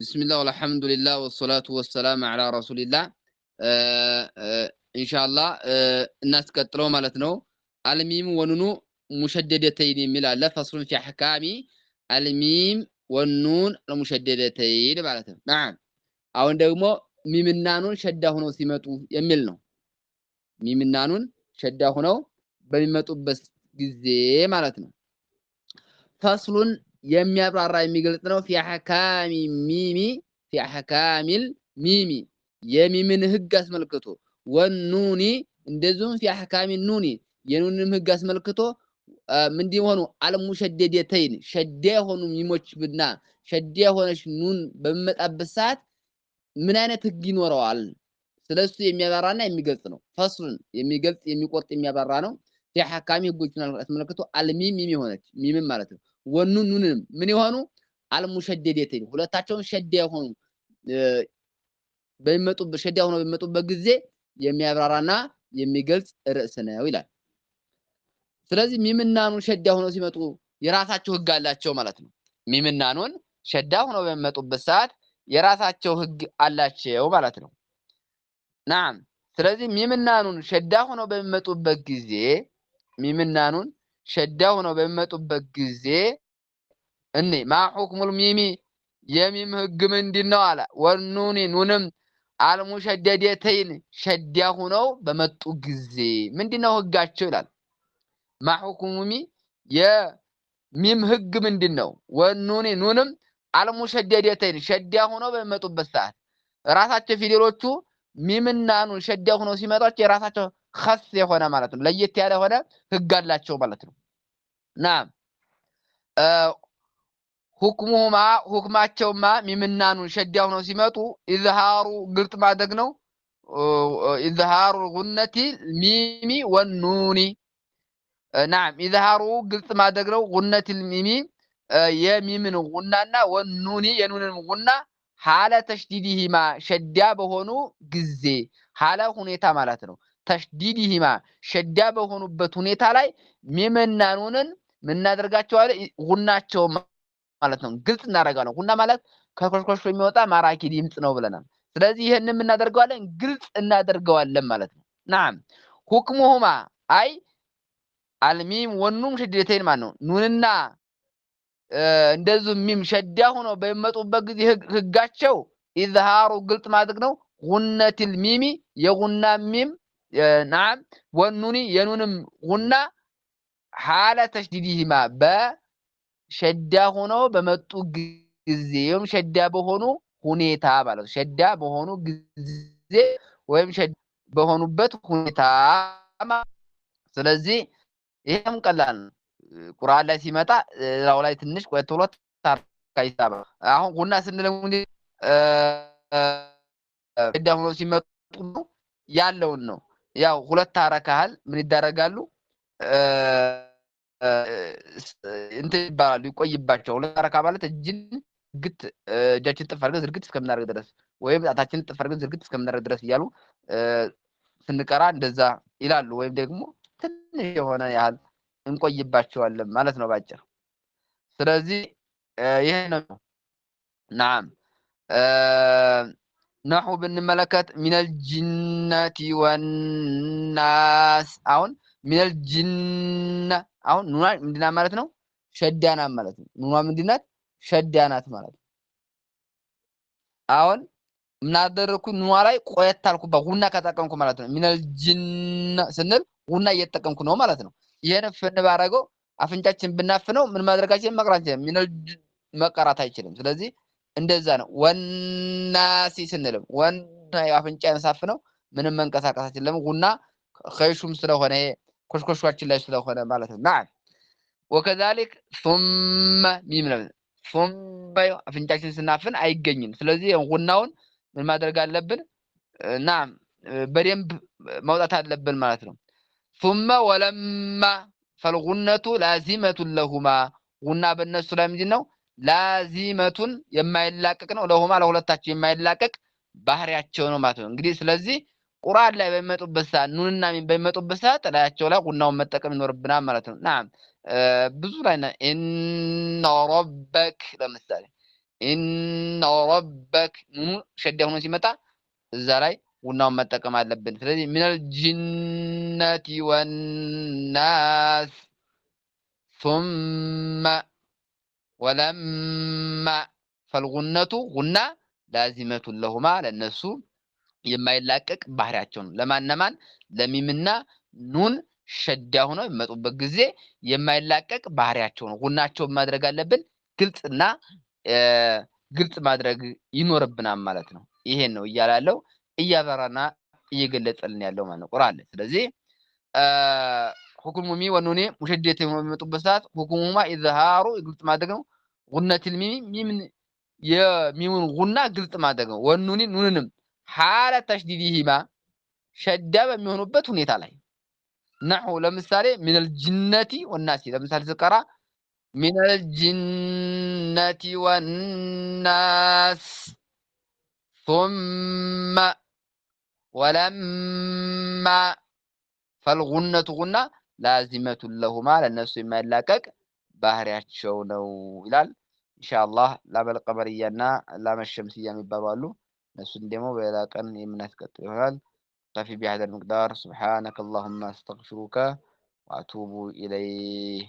بسم الله والحمد لله والصلاة والسلام على رسول الله إن شاء الله الناس كتروا مالتنا الميم ونونو مشددتين ملا لا فصل في أحكام الميم والنون المشددتين مالتنا نعم أو عندما ميم النانون شده هنا سمتو يملنا ميم النانون شده هنا بمتو بس جزء مالتنا فصل የሚያብራራ የሚገልጽ ነው في أحكام ሚሚ في أحكام ሚሚ የሚምን ህግ አስመልክቶ ወኑኒ እንደዚሁም في أحكام ኑኒ የኑንም ህግ አስመልክቶ ምንድን ሆኑ አልሙሸደደተይን ሸደ ሆኑ ሚሞች ብና ሸደ ሆነች ኑን በመጣበት ሰዓት ምን አይነት ህግ ይኖረዋል ስለሱ የሚያብራራና የሚገልጽ ነው ፈስሉን የሚገልጽ የሚቆርጥ የሚያብራራ ነው في أحكام ህጎችን አስመልክቶ አልሚም ሚሚ ሆነች ሚምም ማለት ነው ወኑን ኑንም ምን ይሆኑ አልሙሸደደተይን ሁለታቸውን ሸደ ሆኑ በሚመጡበት ሸደ ሆኖ በሚመጡበት ጊዜ የሚያብራራና የሚገልጽ ርዕስ ነው ይላል። ስለዚህ ሚምና ኑን ሸዳ ሆኖ ሲመጡ የራሳቸው ህግ አላቸው ማለት ነው። ሚምና ኑን ሸዳ ሆኖ በሚመጡበት ሰዓት የራሳቸው ህግ አላቸው ማለት ነው። ናም ስለዚህ ሚምና ኑን ሸዳ ሆኖ በሚመጡበት ጊዜ ሚምና ኑን ሸዳ ሆኖ በሚመጡበት ጊዜ እኔ ማ ሁክሙል ሚሚ የሚም ህግ ምንድነው አለ ወኑኒ ኑንም አልሙሸደደተይን ሸዳ ሆነው በመጡ ጊዜ ምንድነው ህጋቸው ይላል። ማ ሁክሙ ሚ የሚም ህግ ምንድነው ወኑኒ ኑንም አልሙሸደደተይን ሸዳ ሆነው በመጡበት ሰዓት ራሳቸው ፊደሎቹ ሚምና ኑን ሸዳ ሆነው ሲመጣቸው የራሳቸው خاص የሆነ ማለት ነው ለየት ያለ ሆነ ህግ አላቸው ማለት ነው። ናም ሁክሙማ ሁክማቸውማ ሚምና ኑን ሸዳ ሆነው ሲመጡ ኢዝሃሩ ግልጥ ማድረግ ነው። ኢዝሃሩ ጉነቲ ሚሚ ወኑኒ ናም ኢዝሃሩ ግልጽ ማድረግ ነው። ጉነቲ ሚሚ የሚምን ጉናና ወኑኒ የኑንን ጉና ሐለ ተሽዲዲሂማ ሸዳ በሆኑ ጊዜ ሐለ ሁኔታ ማለት ነው። ተሽዲዲሂማ ሸዳ በሆኑበት ሁኔታ ላይ ሚምና ኑንን ምን እናደርጋቸዋለን ጉናቸው ማለት ነው ግልጽ እናደርጋለን። ጉና ማለት ከኮሽኮሽ የሚወጣ ማራኪ ድምጽ ነው ብለናል። ስለዚህ ይሄንን ምን እናደርገዋለን ግልጽ እናደርገዋለን ማለት ነው። ናም ሁክሙሁማ አይ አልሚም ወኑም ሸደተይን ማለት ነው። ኑንና እንደዚሁ ሚም ሸዳ ሆኖ በሚመጡበት ጊዜ ህጋቸው ኢዝሃሩ ግልጽ ማድረግ ነው። ጉነቲል ሚሚ የጉና ሚም ናም ወኑኒ የኑንም ጉና ሐለ ተሽዲዲሂማ በሸዳ ሆነው በመጡ ጊዜም ሸዳ በሆኑ ሁኔታ ማለት ሸዳ በሆኑ ጊዜ ወይም ሸዳ በሆኑበት ሁኔታ። ስለዚህ ይሄም ቀላል ቁርአን ላይ ሲመጣ ላው ላይ ትንሽ ቆይቶ ብሎ ታርካይታባ አሁን ጉና ስንል እንግዲህ ሸዳ ሆነው ሲመጡ ያለውን ነው። ያው ሁለት አረካህል ምን ይደረጋሉ እንትን ይባላሉ ይቆይባቸው። ሁለት አረካ ማለት እጅን ግት እጃችን ጥፍ አድርገን ዝርግት እስከምናደርግ ድረስ ወይም ጣታችንን ጥፍ አድርገን ዝርግት እስከምናደርግ ድረስ እያሉ ስንቀራ እንደዛ ይላሉ። ወይም ደግሞ ትንሽ የሆነ ያህል እንቆይባቸዋለን ማለት ነው ባጭር። ስለዚህ ይሄ ነው። ናም ነሑ ብንመለከት ሚነል ጂነቲ ወናስ አሁን ሚነል ጂነ አሁን ኑና ምንድና ማለት ነው ሸዳናት ማለት ነው። ኑና ምንድናት ሸዳናት ማለት ነው። አሁን ምናደረኩ ኑና ላይ ቆየት አልኩባ ጉና ከተጠቀምኩ ማለት ነው። ሚነል ጂነ ስንል ጉና እየተጠቀምኩ ነው ማለት ነው። ይሄን ፍን ባረገው አፍንጫችን ብናፍነው ምን ማድረጋችን መቅራት ሚነል መቀራት አይችልም። ስለዚህ እንደዛ ነው። ወናሲ ስንልም ወና አፍንጫን ሳፍነው ምንም መንቀሳቀስ አይችልም። ጉና ኸይሹም ስለሆነ ኮሽኮሽዋችን ላይ ስለሆነ ማለት ነው። ናም ወከዛሊክ ثم ሚም ነው ثم አፍንጫችን ስናፍን አይገኝም። ስለዚህ ጉናውን ምን ማድረግ አለብን? ናም በደንብ ማውጣት አለብን ማለት ነው። ثم ولما فالغنة لازمة لهما ጉና በእነሱ ላይ ምንድነው ላዚመቱን የማይላቀቅ ነው። ለሁማ ለሁለታቸው የማይላቀቅ ባህሪያቸው ነው ማለት ነው። እንግዲህ ስለዚህ ቁርአን ላይ በሚመጡበት ሰዓት ኑንና ሚም በሚመጡበት ሰዓት ላያቸው ላይ ጉናውን መጠቀም ይኖርብናል ማለት ነው። ናም ብዙ ላይ ኢነ ረበክ ለምሳሌ ኢነ ረበክ ኑኑ ሸዳ ሆኖ ሲመጣ እዛ ላይ ጉናውን መጠቀም አለብን። ስለዚህ ሚነል ጂነቲ ወናስ ሱመ ወለማ ፈልጉነቱ ጉና ላዚመቱን ለሁማ ለነሱ የማይላቀቅ ባህሪያቸው ነው። ለማነማን ለሚምና ኑን ሸዳ ሆነው የሚመጡበት ጊዜ የማይላቀቅ ባህሪያቸው ነው። ጉናቸውን ማድረግ አለብን። ግልጽና ግልጽ ማድረግ ይኖርብናል ማለት ነው። ይሄን ነው እያላለው እያበራና እየገለጸልን ያለው ማለት ነው ቁርአን ላይ። ስለዚህ ሁክሙ ሚ ወኑኒ ሙሸደት የሚመጡበት ሰዓት ሁክሙማ ኢዝሃሩ ግልጽ ማድረግ ነው። ጉነቲል ሚምን የሚሙን ጉና ግልጽ ማድረግ ነው። ወኑኒ ኑንንም ሐለ ተሽዲዲሂማ ሸዳ በሚሆኑበት ሁኔታ ላይ ነሑ ለምሳሌ ሚነል ጅነቲ ወናሲ ለምሳሌ ስቀራ ሚነል ጅነቲ ወናስ ሱመ ወለማ ፈልጉነቱ ጉና ላዚመቱን ለሁማ ለነሱ የማይላቀቅ ባህሪያቸው ነው ይላል። ኢንሻአላህ ላመል ቀመርያና ላመል ሸምስያ የሚባሉ አሉ። እነሱን ደግሞ በሌላ ቀን የምናስቀጥል ይሆናል። كفي بهذا المقدار سبحانك اللهم استغفرك وأتوب إليه